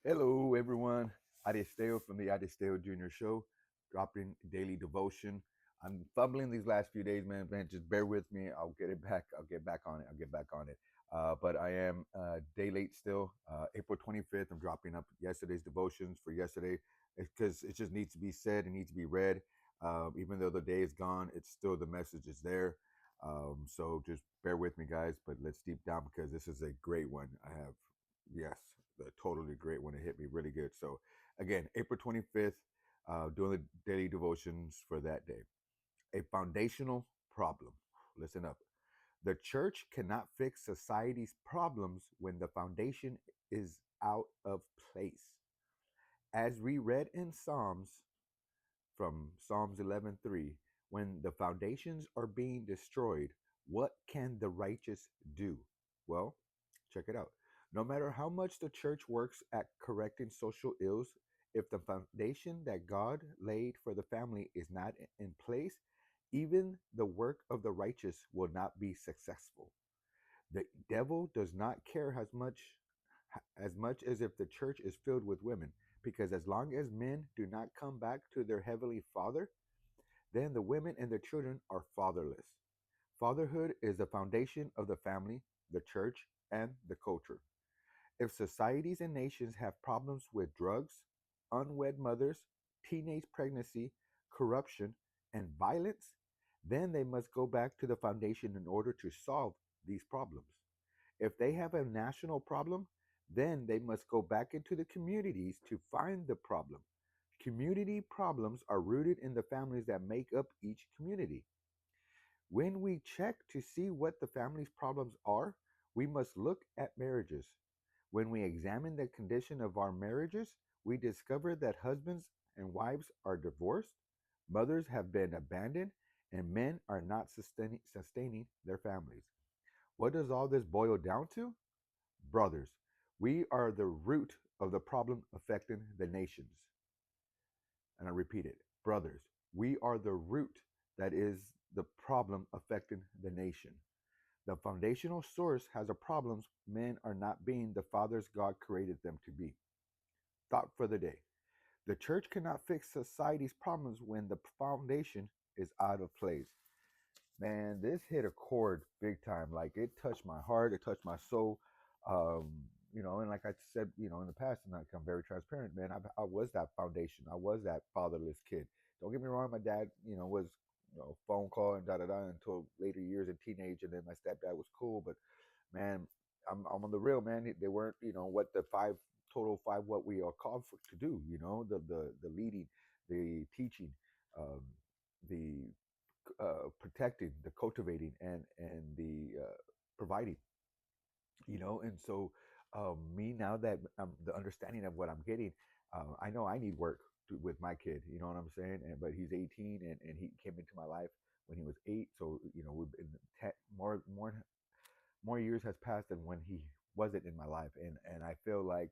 Hello, everyone. Aristeo from the Aristeo Junior Show, dropping daily devotion. I'm fumbling these last few days, man. Man, just bear with me. I'll get it back. I'll get back on it. I'll get back on it. But I am day late still. April 25th. I'm dropping up yesterday's devotions for yesterday because it just needs to be said. It needs to be read. Even though the day is gone, it's still the message is there. So just bear with me, guys. But let's deep down because this is a great one. I have yes, a totally great one. It hit me really good. So again, April 25th, doing the daily devotions for that day. A foundational problem. Listen up. The church cannot fix society's problems when the foundation is out of place. As we read in Psalms, from Psalms 11:3, when the foundations are being destroyed, what can the righteous do? Well, check it out. No matter how much the church works at correcting social ills, if the foundation that God laid for the family is not in place, even the work of the righteous will not be successful. The devil does not care as much as if the church is filled with women, because as long as men do not come back to their heavenly Father, then the women and the children are fatherless. Fatherhood is the foundation of the family, the church, and the culture. If societies and nations have problems with drugs, unwed mothers, teenage pregnancy, corruption, and violence, then they must go back to the foundation in order to solve these problems. If they have a national problem, then they must go back into the communities to find the problem. Community problems are rooted in the families that make up each community. When we check to see what the family's problems are, we must look at marriages. When we examine the condition of our marriages, we discover that husbands and wives are divorced, mothers have been abandoned, and men are not sustaining their families. What does all this boil down to? Brothers, we are the root of the problem affecting the nations. And I repeat it, brothers, we are the root that is the problem affecting the nation. The foundational source has a problem. Men are not being the fathers God created them to be. Thought for the day. The church cannot fix society's problems when the foundation is out of place. Man, this hit a chord big time. Like it touched my heart, it touched my soul. Um, and like I said, in the past, and like I'm very transparent, man. I was that foundation. I was that fatherless kid. Don't get me wrong. My dad, was phone call and da da da until later years in teenage, and then my stepdad was cool. But man, I'm on the real, man. They weren't, what the total five what we are called for to do. The leading, the teaching, um, the protecting, the cultivating, and the providing. And so me now that the understanding of what I'm getting, I know I need work with my kid. You know what I'm saying? And but he's 18, and he came into my life when he was 8. So we've been more years has passed than when he wasn't in my life, and I feel like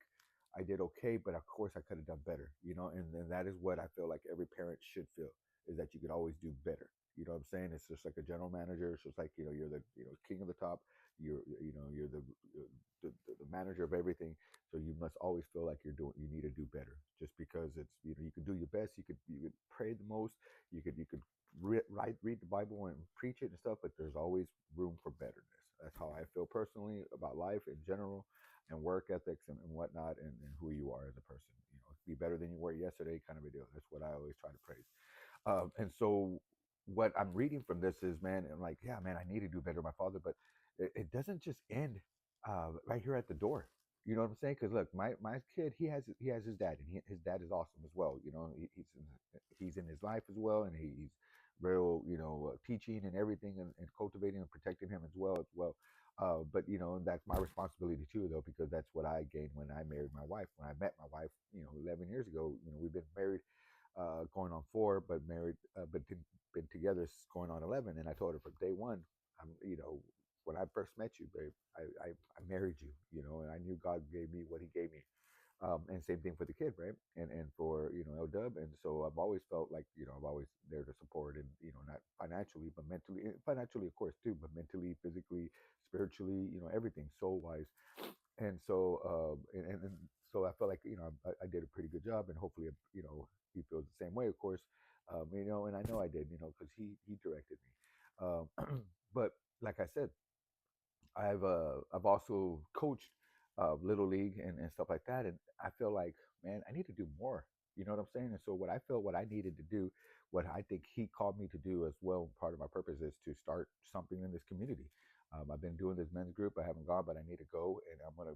I did okay, but of course I could have done better, and that is what I feel like every parent should feel, is that you could always do better. You know what I'm saying? It's just like a general manager. It's just like you're the king of the top. You're the manager of everything. So you must always feel like you need to do better. Just because it's you can do your best. You could pray the most. You could read the Bible and preach it and stuff, but there's always room for betterness. That's how I feel personally about life in general, and work ethics and whatnot, and who you are as a person. Be better than you were yesterday, kind of a deal. That's what I always try to praise. And so, what I'm reading from this is, man, I'm like, yeah, man, I need to do better, my father, but it doesn't just end right here at the door. You know what I'm saying? Because look, my kid, he has his dad, and his dad is awesome as well. He's in his life as well, and he's real, teaching and everything, and cultivating and protecting him as well. But that's my responsibility too, though, because that's what I gained when I married my wife. When I met my wife, 11 years ago, we've been married going on 4, but married, been together going on 11. And I told her from day one, when I first met you, babe, I married you, and I knew God gave me what He gave me. And same thing for the kid, right? And for L Dub, and so I've always felt like I'm always there to support, and not financially, but mentally, financially of course too, but mentally, physically, spiritually, everything, soul wise. And so So I felt like I did a pretty good job, and hopefully he feels the same way, of course. And I know I did, because he directed me. But like I said, I've also coached little league and stuff like that, and I feel like, man, I need to do more. You know what I'm saying? And so what I needed to do, what I think he called me to do as well, part of my purpose is to start something in this community. I've been doing this men's group. I haven't gone, but I need to go, and I'm gonna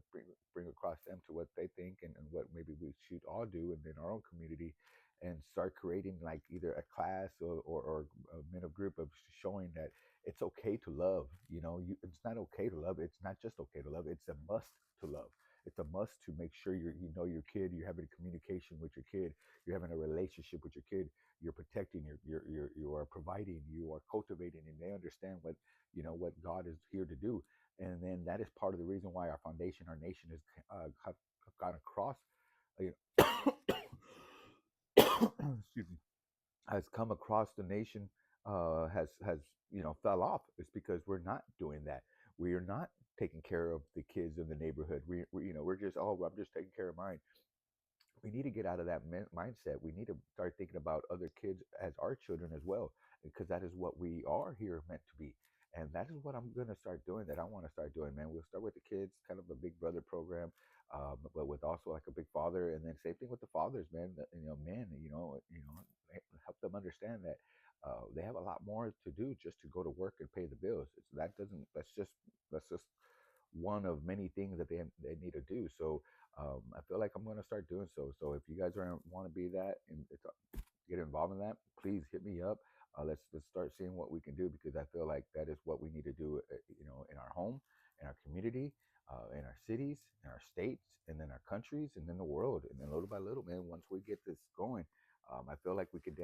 bring across them to what they think and what maybe we should all do in our own community, and start creating like either a class or a mental group of showing that it's okay to love. It's not okay to love. It's not just okay to love. It's a must to love. It's a must to make sure you know your kid. You're having a communication with your kid. You're having a relationship with your kid. You're protecting. You are providing. You are cultivating, and they understand what God is here to do. And then that is part of the reason why our foundation, our nation, has have gone across. You excuse me, has come across the nation, has fell off. It's because we're not doing that. We are not taking care of the kids in the neighborhood. We're just, oh, I'm just taking care of mine. We need to get out of that mindset. We need to start thinking about other kids as our children as well, because that is what we are here meant to be. And that is what I'm going to start doing, that I want to start doing, man. We'll start with the kids, kind of a big brother program, but with also like a big father. And then same thing with the fathers, man. Men, help them understand that they have a lot more to do just to go to work and pay the bills. That's just one of many things that they need to do. So I feel like I'm going to start doing so. So if you guys want to be that and get involved in that, please hit me up. Let's start seeing what we can do, because I feel like that is what we need to do. In our home, in our community, in our cities, in our states, and then our countries, and then the world. And then little by little, man, once we get this going, I feel like we could,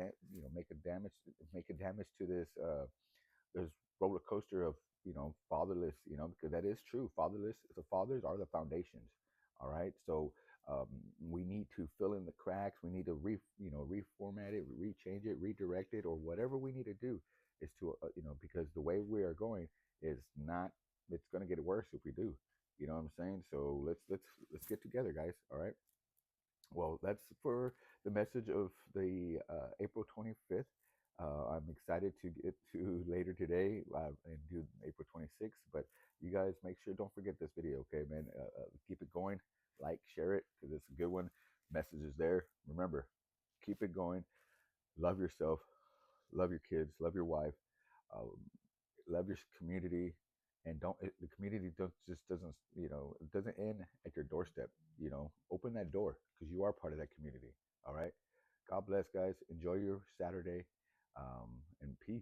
make a damage to this roller coaster of fatherless, because that is true. Fatherless, the fathers are the foundations. All right, so we need to fill in the cracks. We need to reformat it, rechange it, redirect it, or whatever we need to do is to because the way we are going is not. It's going to get worse if we do. You know what I'm saying? So let's get together, guys. All right. Well, that's for the message of the April 25th. I'm excited to get to later today and do April 26th. But you guys make sure, don't forget this video, okay, man? Keep it going. Like, share it, because it's a good one. Message is there. Remember, keep it going. Love yourself. Love your kids. Love your wife. Um, love your community, and the community doesn't it doesn't end at your doorstep. Open that door, because you are part of that community. All right. God bless, guys. Enjoy your Saturday, and peace.